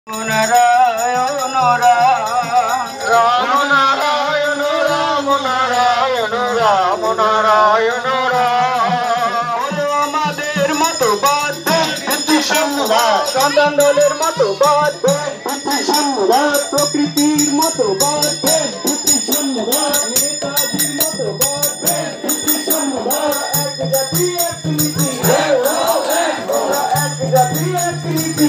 নারায়ণ রাম নারায়ণ রাম নারায়ণ রাম নারায়ণ রাম আমাদের মতবাদ সন্তান দলের মতবাদ প্রকৃতির মতবাদ নেতাজির মতবাদ এক জাতি এক নীতি এক জাতি এক নীতি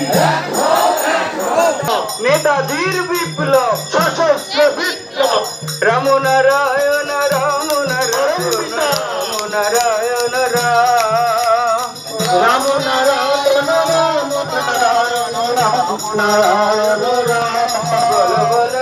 নেতাজির বিপ্লব সশস্ত্র বিপ্লব রাম নারায়ণ রাম নারায়ণ রাম নারায়ণ রাম নারায়ণ রাম নারায়ণ রাম নারায়ণ রাম বল বল